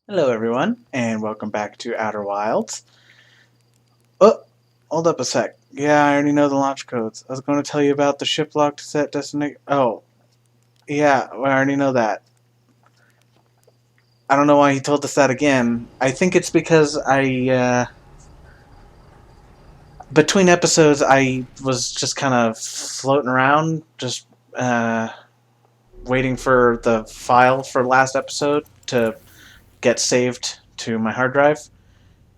Hello, everyone, and welcome back to Outer Wilds. Oh, hold up a sec. Yeah, I already know the launch codes. I was going to tell you about the ship lock to set destination. Oh, yeah, well, I already know that. I don't know why he told us that again. I think it's because between episodes, I was just kind of floating around, just uh, waiting for the file for last episode to get saved to my hard drive.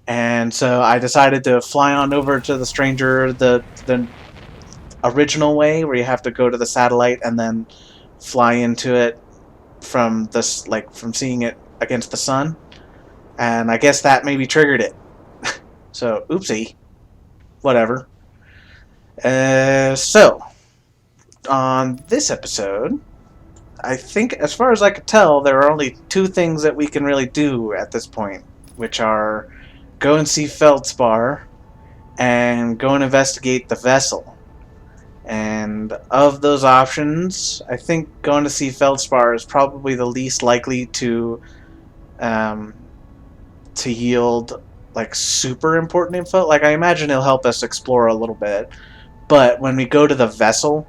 And so I decided to fly on over to the stranger, the original way, where you have to go to the satellite and then fly into it from this, like from seeing it against the sun. And I guess that maybe triggered it. So oopsie, whatever. So on this episode, I think, as far as I could tell, there are only two things that we can really do at this point, which are go and see Feldspar and go and investigate the vessel. And of those options, I think going to see Feldspar is probably the least likely um, to yield like super important info. Like I imagine it'll help us explore a little bit, but when we go to the vessel,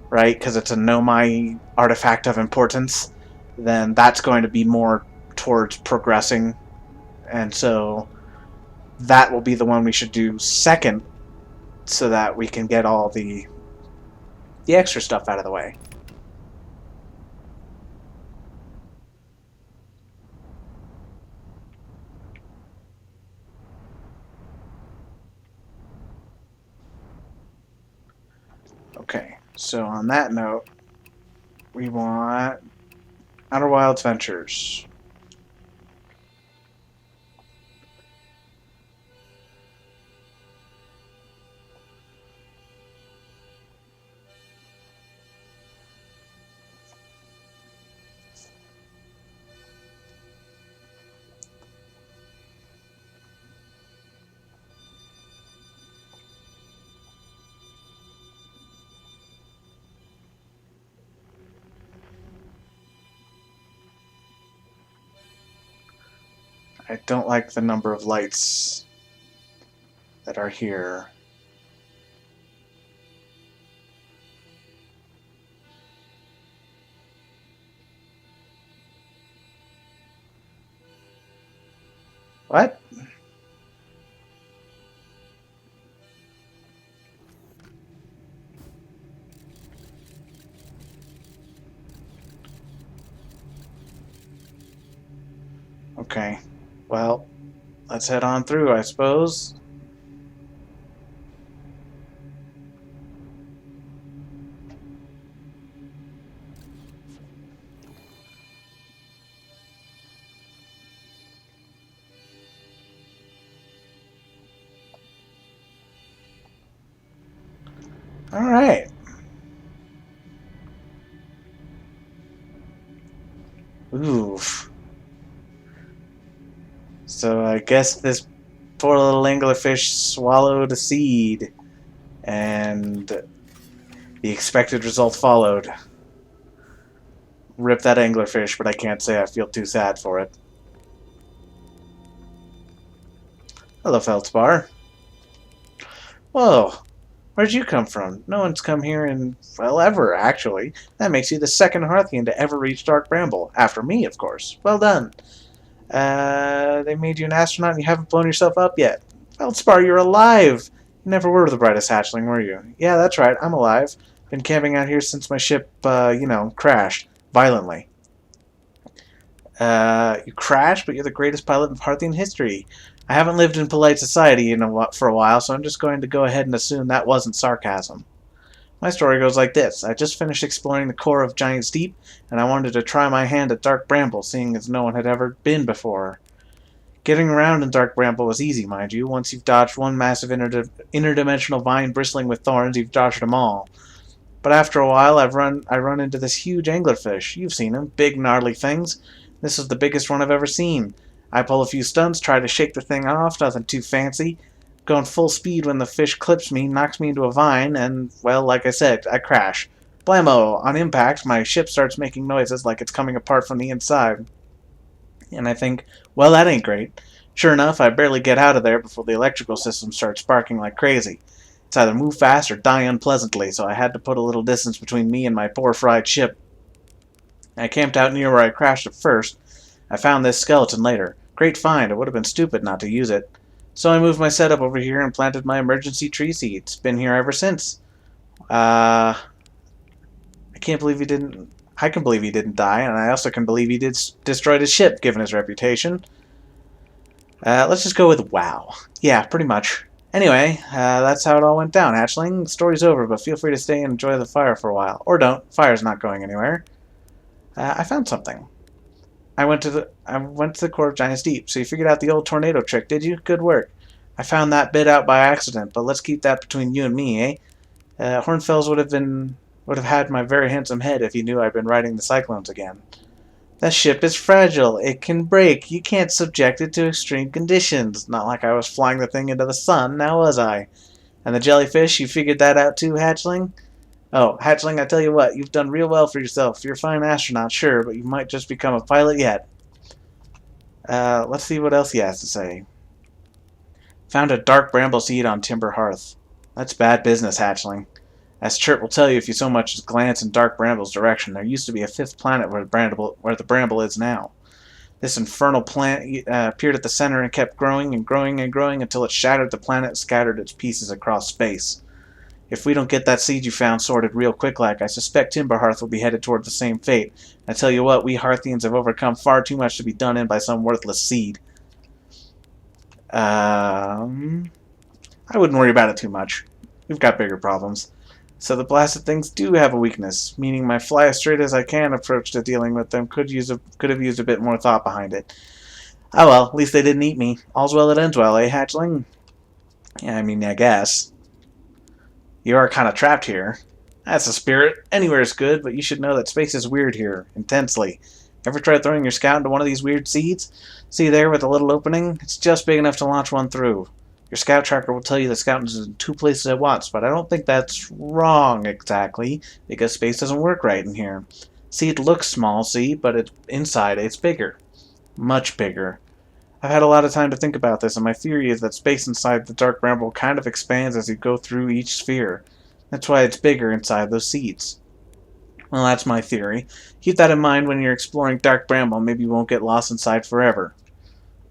right, because it's a Nomai artifact of importance, then that's going to be more towards progressing, and so that will be the one we should do second, so that we can get all the extra stuff out of the way. Okay, so on that note, we want Outer Wilds Ventures. I don't like the number of lights that are here. What? Okay. Well, let's head on through, I suppose. Alright. Oof. So I guess this poor little anglerfish swallowed a seed, and the expected result followed. Rip that anglerfish, but I can't say I feel too sad for it. Hello, Feldspar. Whoa, where'd you come from? No one's come here in, well, ever, actually. That makes you the second Hearthian to ever reach Dark Bramble. After me, of course. Well done. They made you an astronaut and you haven't blown yourself up yet. Feldspar, you're alive! You never were the brightest hatchling, were you? Yeah, that's right, I'm alive. Been camping out here since my ship, crashed. Violently. You crashed, but you're the greatest pilot of Hearthian history. I haven't lived in polite society for a while, so I'm just going to go ahead and assume that wasn't sarcasm. My story goes like this. I just finished exploring the core of Giant's Deep, and I wanted to try my hand at Dark Bramble, seeing as no one had ever been before. Getting around in Dark Bramble was easy, mind you. Once you've dodged one massive interdimensional vine bristling with thorns, you've dodged them all. But after a while, I run into this huge anglerfish. You've seen them, big gnarly things. This is the biggest one I've ever seen. I pull a few stunts, try to shake the thing off, nothing too fancy. Going full speed when the fish clips me, knocks me into a vine, and, well, like I said, I crash. Blammo! On impact, my ship starts making noises like it's coming apart from the inside. And I think, well, that ain't great. Sure enough, I barely get out of there before the electrical system starts sparking like crazy. It's either move fast or die unpleasantly, so I had to put a little distance between me and my poor fried ship. I camped out near where I crashed at first. I found this skeleton later. Great find, it would have been stupid not to use it. So I moved my setup over here and planted my emergency tree seeds. Been here ever since. I can't believe he didn't... I can believe he didn't die, and I also can believe he destroyed his ship, given his reputation. Let's just go with wow. Yeah, pretty much. Anyway, that's how it all went down, hatchling. The story's over, but feel free to stay and enjoy the fire for a while. Or don't. Fire's not going anywhere. I found something. I went to the core of Giant's Deep, so you figured out the old tornado trick, did you? Good work. I found that bit out by accident, but let's keep that between you and me, eh? Hornfels would have had my very handsome head if he knew I'd been riding the cyclones again. That ship is fragile. It can break. You can't subject it to extreme conditions. Not like I was flying the thing into the sun, now was I? And the jellyfish, you figured that out too, hatchling? Oh, hatchling, I tell you what, you've done real well for yourself. You're a fine astronaut, sure, but you might just become a pilot yet. Let's see what else he has to say. Found a dark bramble seed on Timber Hearth. That's bad business, hatchling. As Chert will tell you if you so much as glance in Dark Bramble's direction, there used to be a fifth planet where the Bramble is now. This infernal plant appeared at the center and kept growing and growing and growing until it shattered the planet and scattered its pieces across space. If we don't get that seed you found sorted real quick like, I suspect Timberhearth will be headed toward the same fate. I tell you what, we Hearthians have overcome far too much to be done in by some worthless seed. I wouldn't worry about it too much. We've got bigger problems. So the blasted things do have a weakness, meaning my fly as straight as I can approach to dealing with them could have used a bit more thought behind it. Oh well, at least they didn't eat me. All's well that ends well, eh, hatchling? Yeah, I mean, I guess. You are kind of trapped here. That's the spirit. Anywhere is good, but you should know that space is weird here, intensely. Ever tried throwing your scout into one of these weird seeds? See there with the little opening? It's just big enough to launch one through. Your scout tracker will tell you the scout is in two places at once, but I don't think that's wrong exactly, because space doesn't work right in here. See, it looks small, see, but inside it's bigger. Much bigger. I've had a lot of time to think about this, and my theory is that space inside the Dark Bramble kind of expands as you go through each sphere. That's why it's bigger inside those seeds. Well, that's my theory. Keep that in mind when you're exploring Dark Bramble. Maybe you won't get lost inside forever.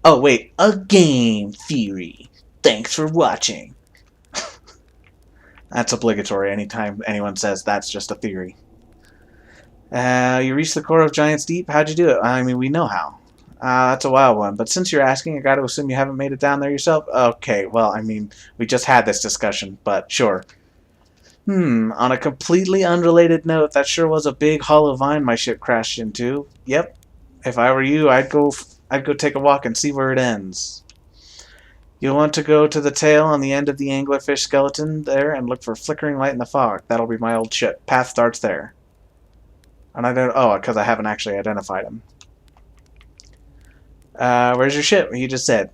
Oh, wait. A game theory. Thanks for watching. That's obligatory anytime anyone says that's just a theory. You reached the core of Giant's Deep? How'd you do it? I mean, we know how. That's a wild one. But since you're asking, I gotta assume you haven't made it down there yourself? Okay, well, I mean, we just had this discussion, but sure. On a completely unrelated note, that sure was a big hollow vine my ship crashed into. Yep. If I were you, I'd go take a walk and see where it ends. You'll want to go to the tail on the end of the anglerfish skeleton there and look for a flickering light in the fog. That'll be my old ship. Path starts there. And I don't... Oh, because I haven't actually identified him. Where's your ship? He just said.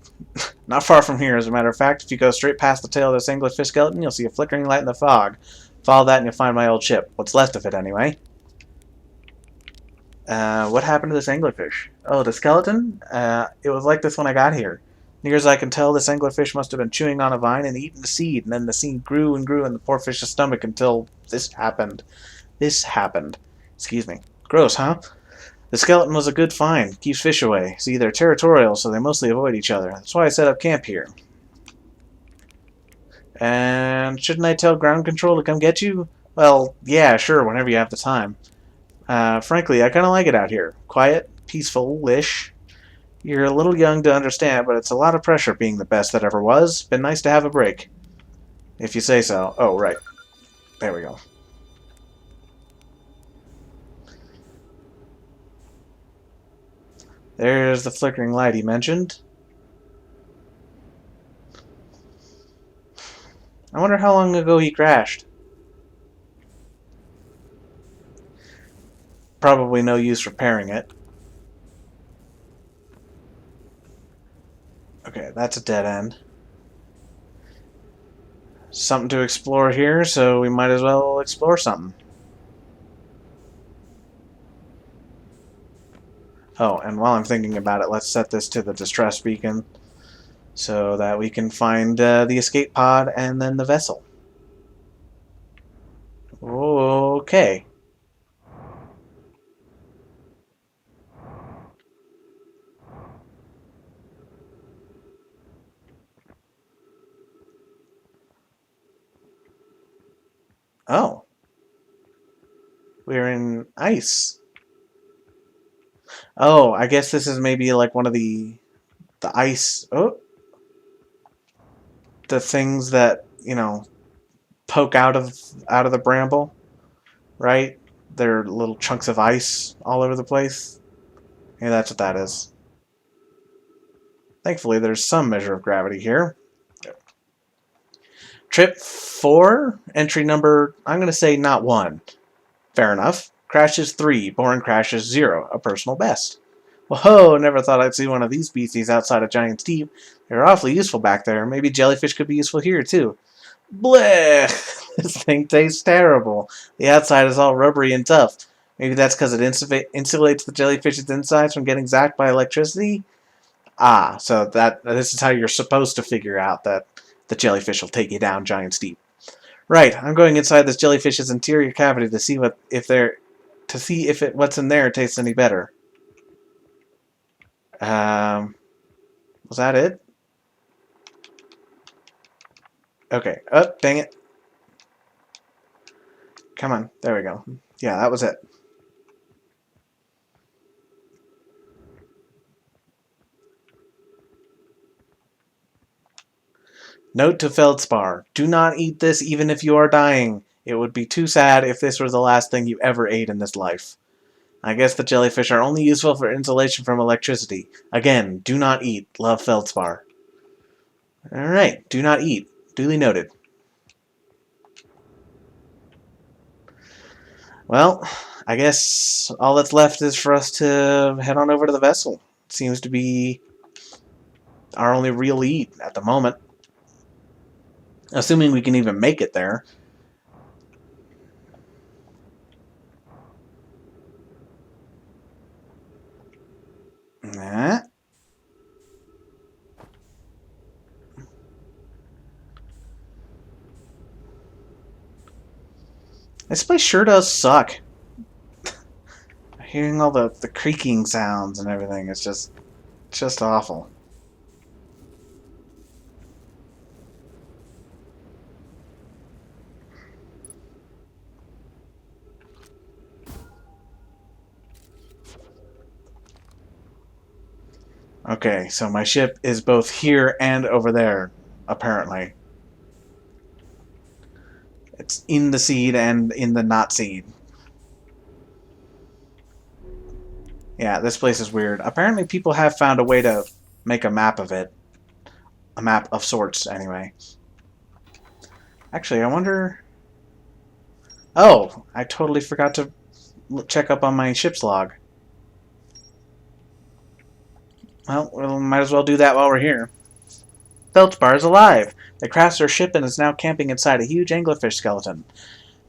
Not far from here, as a matter of fact. If you go straight past the tail of this anglerfish skeleton, you'll see a flickering light in the fog. Follow that and you'll find my old ship. What's left of it, anyway. What happened to this anglerfish? Oh, the skeleton? It was like this when I got here. Near as I can tell, this anglerfish must have been chewing on a vine and eating the seed, and then the seed grew and grew in the poor fish's stomach until this happened. This happened. Excuse me. Gross, huh? The skeleton was a good find. Keeps fish away. See, they're territorial, so they mostly avoid each other. That's why I set up camp here. And shouldn't I tell ground control to come get you? Well, yeah, sure, whenever you have the time. Frankly, I kind of like it out here. Quiet, peaceful-ish. You're a little young to understand, but it's a lot of pressure being the best that ever was. Been nice to have a break. If you say so. Oh, right. There we go. There's the flickering light he mentioned. I wonder how long ago he crashed. Probably no use repairing it. Okay, that's a dead end. Something to explore here, so we might as well explore something. Oh, and while I'm thinking about it, let's set this to the distress beacon so that we can find the escape pod and then the vessel. Okay. Oh. We're in ice. Oh, I guess this is maybe like one of the ice. Oh, the things that poke out of the bramble, right? They're little chunks of ice all over the place. Yeah, that's what that is. Thankfully, there's some measure of gravity here. Trip 4, entry number, I'm going to say not 1. Fair enough. Crashes 3, boring crashes 0, a personal best. Whoa, never thought I'd see one of these species outside of Giant's Deep. They're awfully useful back there. Maybe jellyfish could be useful here, too. Blech! This thing tastes terrible. The outside is all rubbery and tough. Maybe that's because it insulates the jellyfish's insides from getting zapped by electricity? Ah, so this is how you're supposed to figure out that the jellyfish will take you down Giant's Deep. Right, I'm going inside this jellyfish's interior cavity to see what's in there tastes any better. Was that it? Okay. Oh, dang it. Come on. There we go. Yeah, that was it. Note to Feldspar. Do not eat this even if you are dying. It would be too sad if this was the last thing you ever ate in this life. I guess the jellyfish are only useful for insulation from electricity. Again, do not eat. Love, Feldspar. Alright, do not eat. Duly noted. Well, I guess all that's left is for us to head on over to the vessel. It seems to be our only real lead at the moment. Assuming we can even make it there. Nah. This place sure does suck. Hearing all the creaking sounds and everything is just awful. Okay, so my ship is both here and over there, apparently. It's in the seed and in the not seed. Yeah, this place is weird. Apparently people have found a way to make a map of it. A map of sorts, anyway. Actually, I wonder... Oh, I totally forgot to check up on my ship's log. Well, we might as well do that while we're here. Feldspar is alive. They crashed their ship and is now camping inside a huge anglerfish skeleton.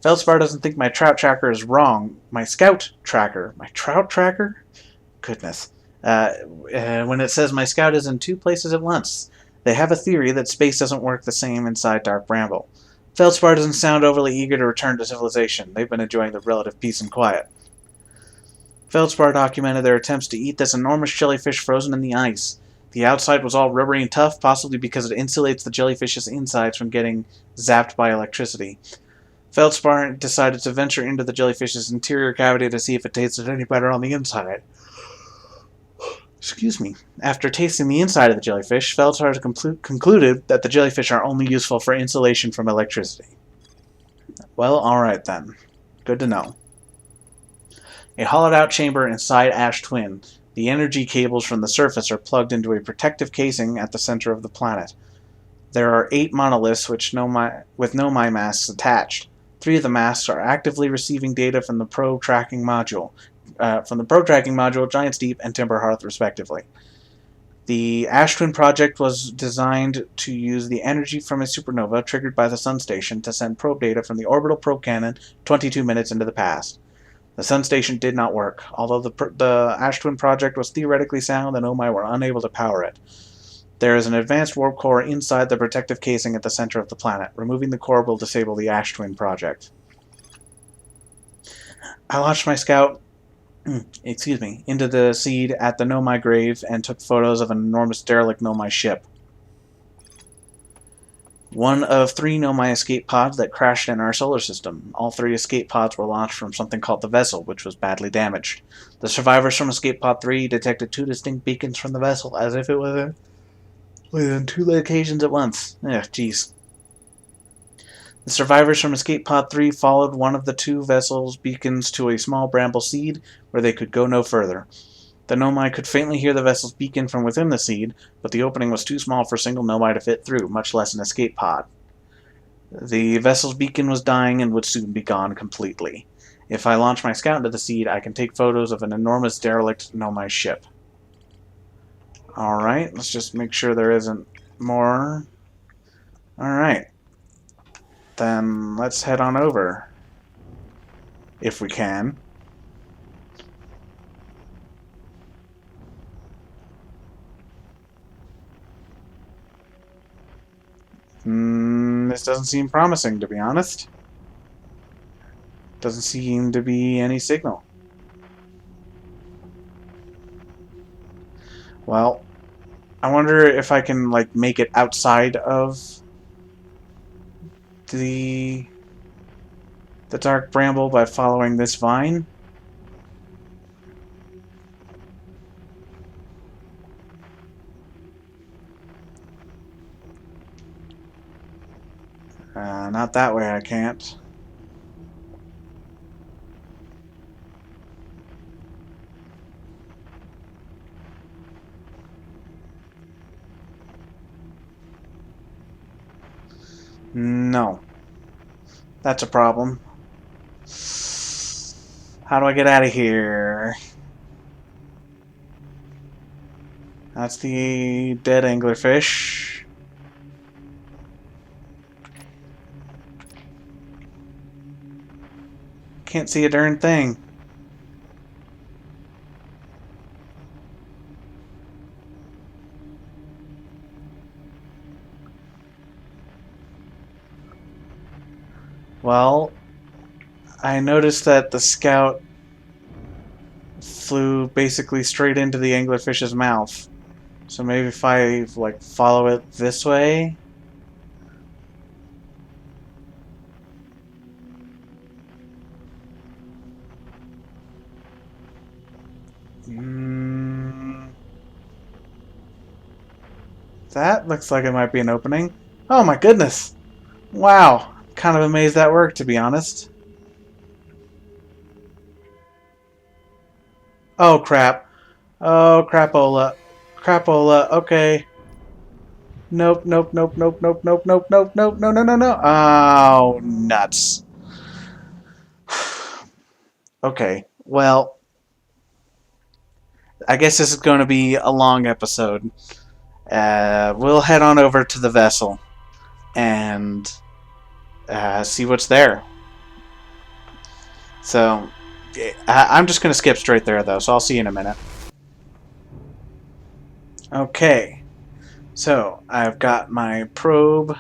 Feldspar doesn't think my trout tracker is wrong. My scout tracker. My trout tracker? Goodness. When it says my scout is in 2 places at once. They have a theory that space doesn't work the same inside Dark Bramble. Feldspar doesn't sound overly eager to return to civilization. They've been enjoying the relative peace and quiet. Feldspar documented their attempts to eat this enormous jellyfish frozen in the ice. The outside was all rubbery and tough, possibly because it insulates the jellyfish's insides from getting zapped by electricity. Feldspar decided to venture into the jellyfish's interior cavity to see if it tasted any better on the inside. Excuse me. After tasting the inside of the jellyfish, Feldspar concluded that the jellyfish are only useful for insulation from electricity. Well, alright then. Good to know. A hollowed-out chamber inside Ash Twin. The energy cables from the surface are plugged into a protective casing at the center of the planet. There are 8 monoliths with Nomai masks attached. 3 of the masks are actively receiving data from the probe tracking module, Giant's Deep and Timber Hearth, respectively. The Ash Twin project was designed to use the energy from a supernova triggered by the Sun Station to send probe data from the orbital probe cannon 22 minutes into the past. The Sun Station did not work. Although the Ash Twin project was theoretically sound, the Nomai were unable to power it. There is an advanced warp core inside the protective casing at the center of the planet. Removing the core will disable the Ash Twin project. I launched my scout into the seed at the Nomai grave and took photos of an enormous derelict Nomai ship. One of 3 Nomai escape pods that crashed in our solar system. All 3 escape pods were launched from something called the vessel, which was badly damaged. The survivors from escape pod 3 detected 2 distinct beacons from the vessel, as if it was within 2 locations at once. Jeez. The survivors from escape pod 3 followed one of the 2 vessels' beacons to a small bramble seed, where they could go no further. The Nomai could faintly hear the vessel's beacon from within the seed, but the opening was too small for a single Nomai to fit through, much less an escape pod. The vessel's beacon was dying and would soon be gone completely. If I launch my scout into the seed, I can take photos of an enormous derelict Nomai ship. Alright, let's just make sure there isn't more. Alright. Then let's head on over. If we can. This doesn't seem promising, to be honest. Doesn't seem to be any signal. Well, I wonder if I can, like, make it outside of the Dark Bramble by following this vine. Not that way, I can't. No. That's a problem. How do I get out of here? That's the dead anglerfish. Can't see a darn thing. Well, I noticed that the scout flew basically straight into the anglerfish's mouth. So maybe if I, like, follow it this way. That looks like it might be an opening. Oh my goodness! Wow! Kind of amazed that worked, to be honest. Oh crap. Oh crapola. Crapola, okay. Nope, nope, nope, nope, nope, nope, nope, nope, nope, no, no, no, no. Oh, nuts. Okay, well, I guess this is going to be a long episode. We'll head on over to the vessel and see what's there. So, I'm just going to skip straight there, though, so I'll see you in a minute. Okay, so I've got my probe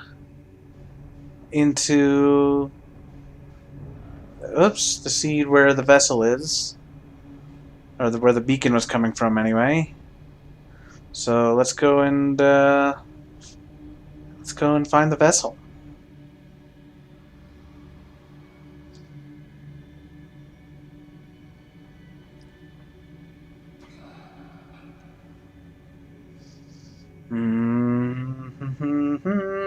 into the seed where the vessel is, or where the beacon was coming from anyway. So let's go and find the vessel.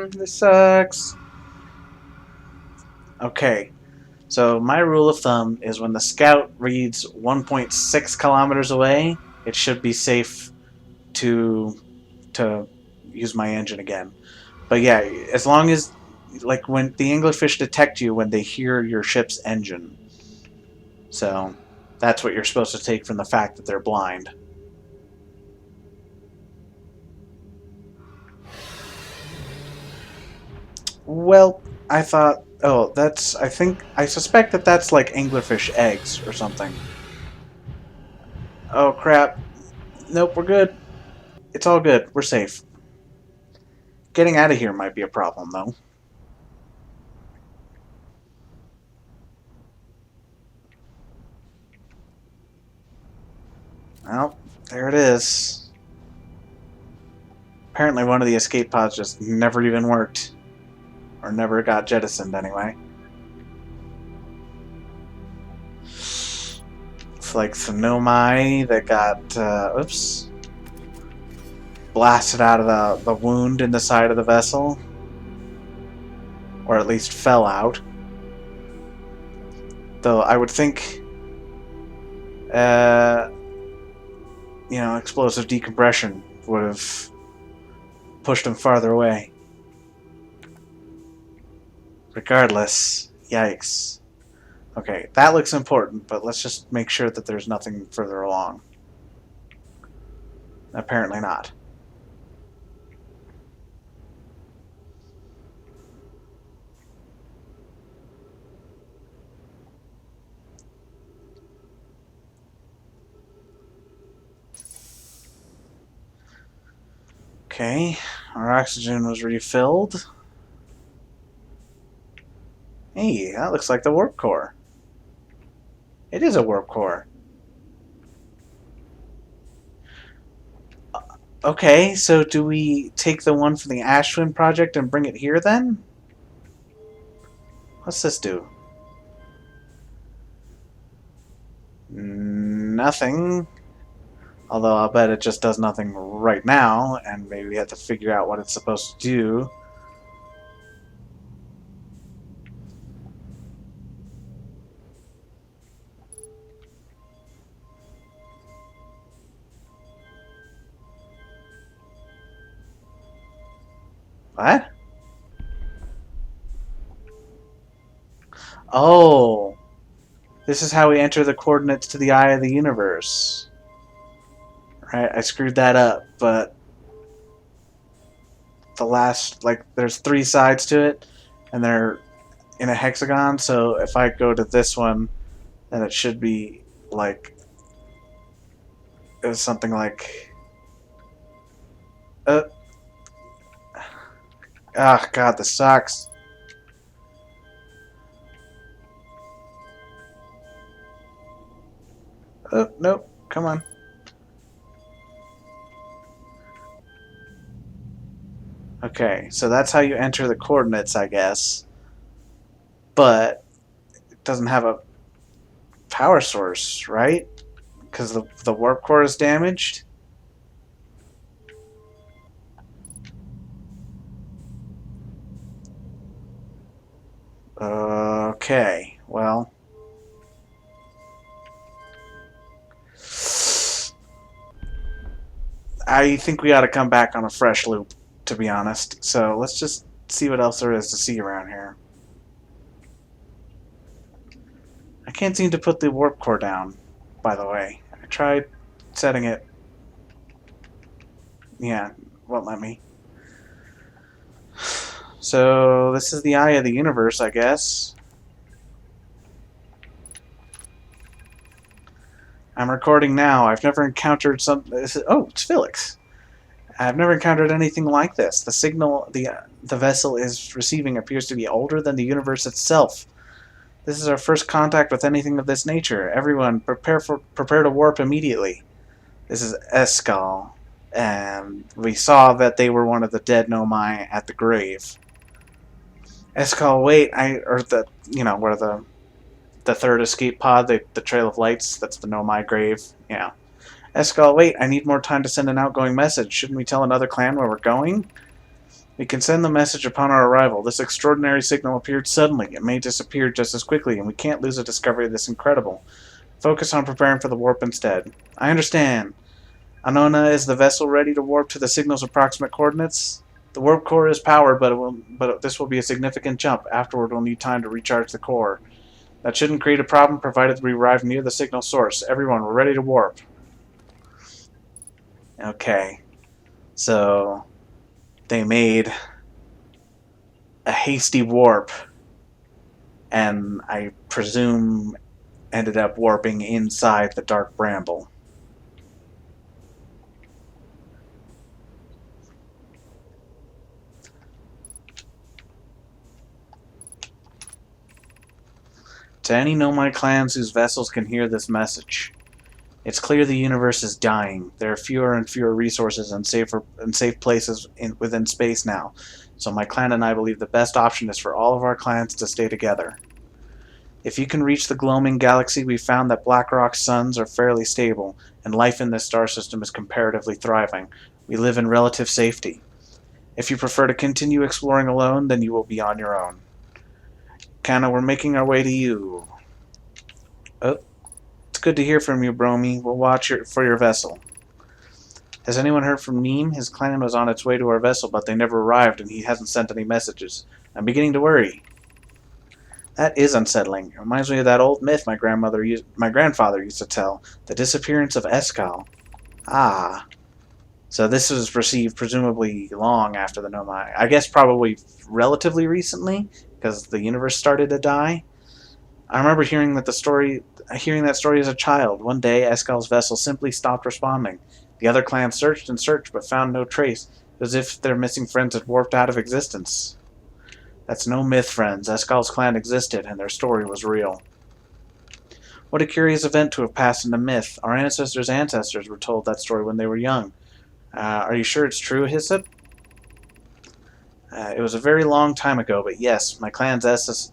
This sucks. Okay, so my rule of thumb is when the scout reads 1.6 kilometers away, it should be safe to use my engine again. But yeah, as long as, like, when the anglerfish detect you when they hear your ship's engine. So that's what you're supposed to take from the fact that they're blind. Well, I thought Oh, I suspect that that's like anglerfish eggs or something. Oh, crap. Nope, we're good. It's all good. We're safe. Getting out of here might be a problem, though. Well, there it is. Apparently one of the escape pods just never even worked. Or never got jettisoned, anyway. It's like some Nomai that got, oops, blasted out of the wound in the side of the vessel. Or at least fell out. Though I would think, uh, explosive decompression would have pushed him farther away. Regardless, yikes. Okay, that looks important, but let's just make sure that there's nothing further along. Apparently not. Okay, our oxygen was refilled. Hey, that looks like the warp core. It is a warp core. Okay, so do we take the one from the Ashwin project and bring it here then? What's this do? Nothing. Although I'll bet it just does nothing right now, and maybe we have to figure out what it's supposed to do. What? Oh, this is how we enter the coordinates to the eye of the universe. Right, I screwed that up, but the last, like, there's 3 sides to it, and they're in a hexagon, so if I go to this one, then it should be, like, it was something like, uh, ah, God, this sucks. Oh, nope, come on. Okay, so that's how you enter the coordinates, I guess. But it doesn't have a power source, right? Because the warp core is damaged. Okay, well. I think we ought to come back on a fresh loop, to be honest. So let's just see what else there is to see around here. I can't seem to put the warp core down, by the way. I tried setting it. Yeah, won't let me. So this is the eye of the universe, I guess. I'm recording now. I've never encountered some. Oh, it's Felix. I've never encountered anything like this. The signal the vessel is receiving appears to be older than the universe itself. This is our first contact with anything of this nature. Everyone, prepare to warp immediately. This is Eskal, and we saw that they were one of the dead Nomai at the grave. Eskal, wait, where the third escape pod, the Trail of Lights, that's the Nomai grave. Yeah. Eskal, wait, I need more time to send an outgoing message. Shouldn't we tell another clan where we're going? We can send the message upon our arrival. This extraordinary signal appeared suddenly. It may disappear just as quickly, and we can't lose a discovery this incredible. Focus on preparing for the warp instead. I understand. Anona, is the vessel ready to warp to the signal's approximate coordinates? The warp core is powered, but this will be a significant jump. Afterward, we'll need time to recharge the core. That shouldn't create a problem, provided we arrive near the signal source. Everyone, we're ready to warp. Okay. So, they made a hasty warp and I presume ended up warping inside the Dark Bramble. To any Nomai clans whose vessels can hear this message, it's clear the universe is dying. There are fewer and fewer resources and safe places within space now. So my clan and I believe the best option is for all of our clans to stay together. If you can reach the gloaming galaxy, we found that Blackrock's suns are fairly stable, and life in this star system is comparatively thriving. We live in relative safety. If you prefer to continue exploring alone, then you will be on your own. Kana, we're making our way to you. Oh, it's good to hear from you, Bromy. We'll watch for your vessel. Has anyone heard from Neem? His clan was on its way to our vessel, but they never arrived, and he hasn't sent any messages. I'm beginning to worry. That is unsettling. It reminds me of that old myth my grandfather used to tell, the disappearance of Eskal. Ah. So this was received presumably long after the Nomai. I guess probably relatively recently, because the universe started to die. I remember hearing that story as a child. One day, Eskal's vessel simply stopped responding. The other clans searched and searched, but found no trace, as if their missing friends had warped out of existence. That's no myth, friends. Eskal's clan existed, and their story was real. What a curious event to have passed into myth. Our ancestors' ancestors were told that story when they were young. Are you sure it's true, Hyssop? It was a very long time ago, but yes, my clan's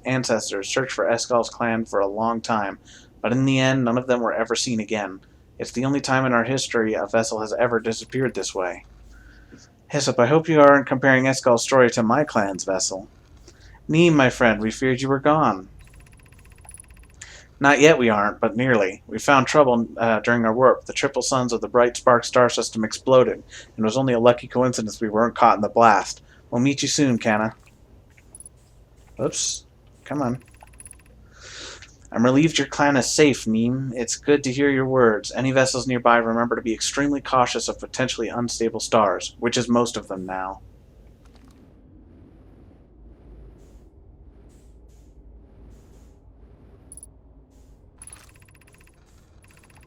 ancestors searched for Eskal's clan for a long time, but in the end, none of them were ever seen again. It's the only time in our history a vessel has ever disappeared this way. Hyssop, I hope you aren't comparing Eskal's story to my clan's vessel. Neem, my friend, we feared you were gone. Not yet we aren't, but nearly. We found trouble during our warp. The triple suns of the bright spark star system exploded, and it was only a lucky coincidence we weren't caught in the blast. We'll meet you soon, Kana. Oops. Come on. I'm relieved your clan is safe, Neem. It's good to hear your words. Any vessels nearby, remember to be extremely cautious of potentially unstable stars, which is most of them now.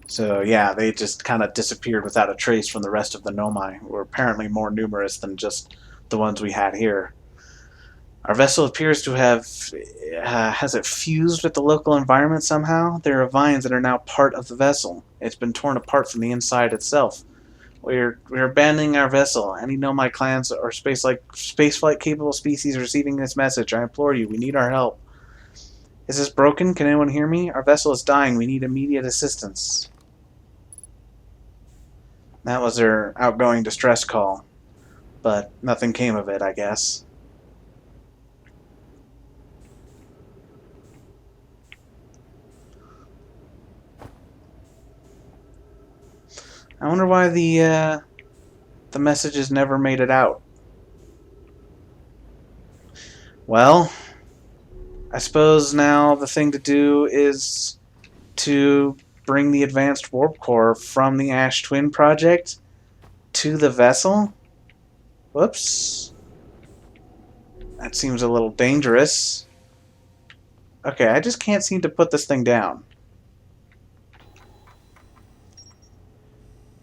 So yeah, they just kind of disappeared without a trace from the rest of the Nomai, who were apparently more numerous than just the ones we had here. Our vessel appears to have, has it fused with the local environment somehow? There are vines that are now part of the vessel. It's been torn apart from the inside itself. We're abandoning our vessel. Any Nomai clans or spaceflight capable species receiving this message, I implore you, we need our help. Is this broken? Can anyone hear me? Our vessel is dying. We need immediate assistance. That was their outgoing distress call, but nothing came of it, I guess. I wonder why the messages never made it out. Well, I suppose now the thing to do is to bring the advanced warp core from the Ash Twin project to the vessel. Whoops. That seems a little dangerous. Okay, I just can't seem to put this thing down.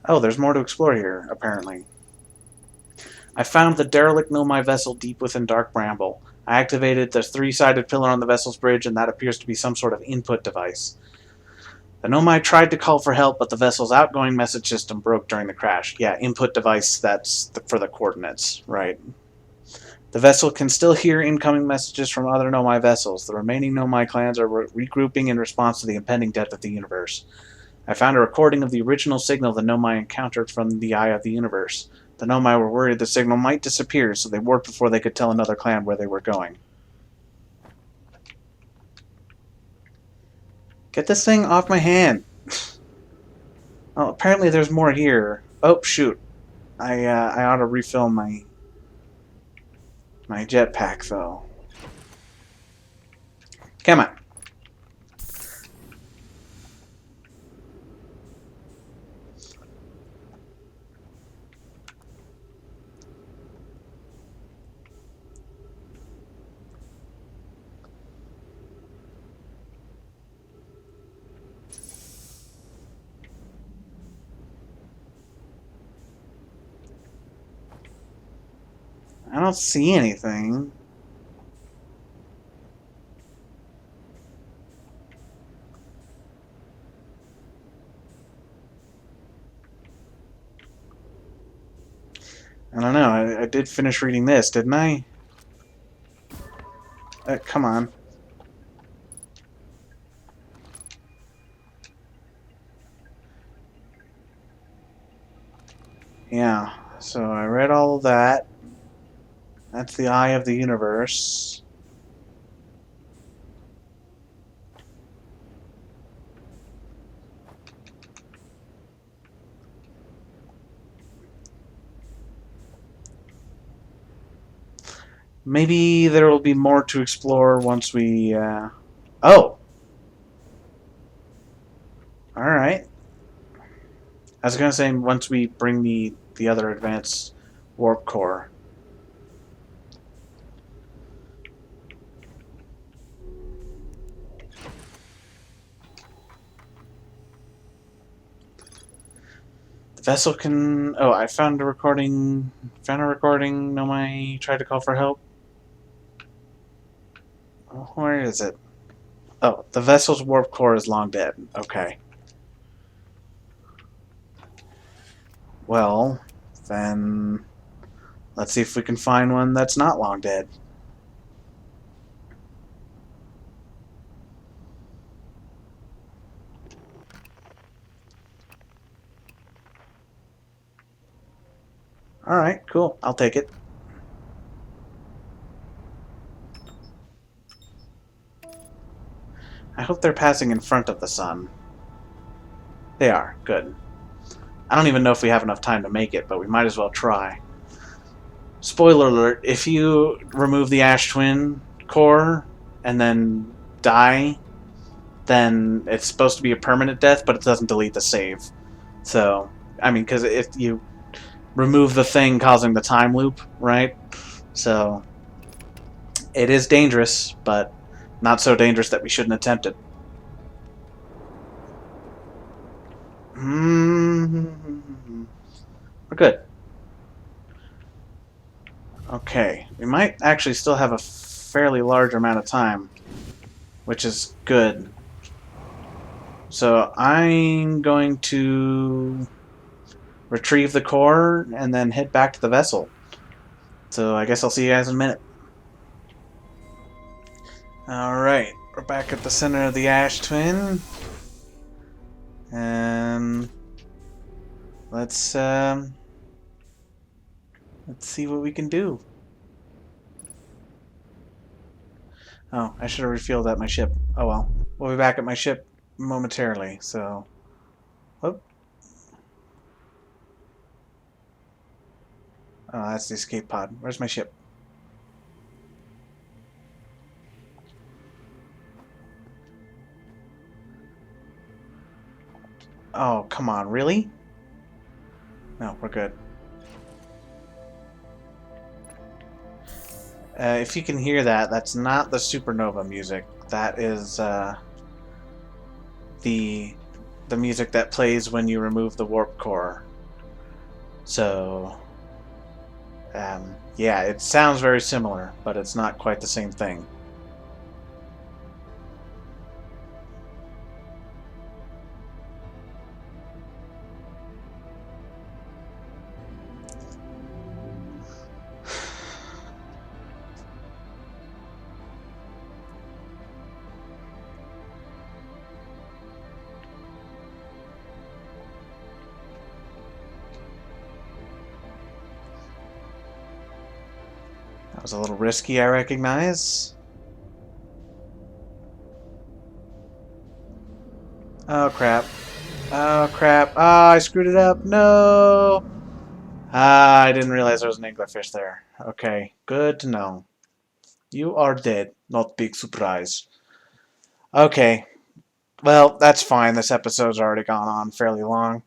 Oh, there's more to explore here, apparently. I found the derelict Nomai vessel deep within Dark Bramble. I activated the three-sided pillar on the vessel's bridge, and that appears to be some sort of input device. The Nomai tried to call for help, but the vessel's outgoing message system broke during the crash. Yeah, input device, that's for the coordinates, right. The vessel can still hear incoming messages from other Nomai vessels. The remaining Nomai clans are regrouping in response to the impending death of the universe. I found a recording of the original signal the Nomai encountered from the Eye of the Universe. The Nomai were worried the signal might disappear, so they warped before they could tell another clan where they were going. Get this thing off my hand! Oh, apparently there's more here. Oh, shoot. I ought to refill my jetpack, though. Come on. I don't see anything. I don't know. I did finish reading this, didn't I? Come on. Yeah. So I read all of that. That's the eye of the universe. Maybe there will be more to explore once we... Oh! Alright. I was going to say once we bring the other advanced warp core. The vessel can... Oh, I found a recording. Found a recording. Nomai tried to call for help. Oh, where is it? Oh, the vessel's warp core is long dead. Okay. Well, then let's see if we can find one that's not long dead. Alright, cool. I'll take it. I hope they're passing in front of the sun. They are. Good. I don't even know if we have enough time to make it, but we might as well try. Spoiler alert, if you remove the Ash Twin core and then die, then it's supposed to be a permanent death, but it doesn't delete the save. So, I mean, because if you remove the thing causing the time loop, right? So, it is dangerous, but not so dangerous that we shouldn't attempt it. We're good. Okay, we might actually still have a fairly large amount of time, which is good. So I'm going to retrieve the core and then head back to the vessel. So I guess I'll see you guys in a minute. Alright, we're back at the center of the Ash Twin. And let's see what we can do. Oh, I should have refueled at my ship. Oh well. We'll be back at my ship momentarily, so... Whoop. Oh, that's the escape pod. Where's my ship? Oh, come on, really? No, we're good. If you can hear that, that's not the supernova music. That is the music that plays when you remove the warp core. So, yeah, it sounds very similar, but it's not quite the same thing. That was a little risky, I recognize. Oh, crap. Oh, crap. Ah, I screwed it up. No! Ah, I didn't realize there was an anglerfish there. Okay, good to know. You are dead. Not big surprise. Okay. Well, that's fine. This episode's already gone on fairly long.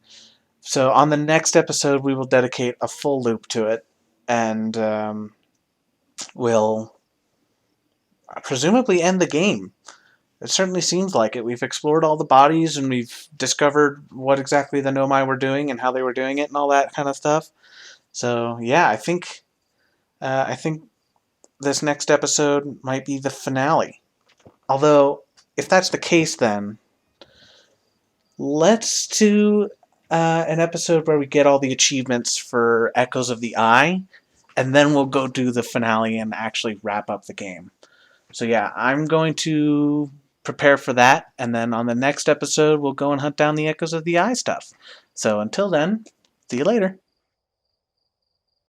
So on the next episode, we will dedicate a full loop to it. And we'll presumably end the game. It certainly seems like it. We've explored all the bodies and we've discovered what exactly the Nomai were doing and how they were doing it and all that kind of stuff. So, yeah, I think I think this next episode might be the finale. Although, if that's the case, then let's do an episode where we get all the achievements for Echoes of the Eye, and then we'll go do the finale and actually wrap up the game. So yeah, I'm going to prepare for that, and then on the next episode, we'll go and hunt down the Echoes of the Eye stuff. So until then, see you later.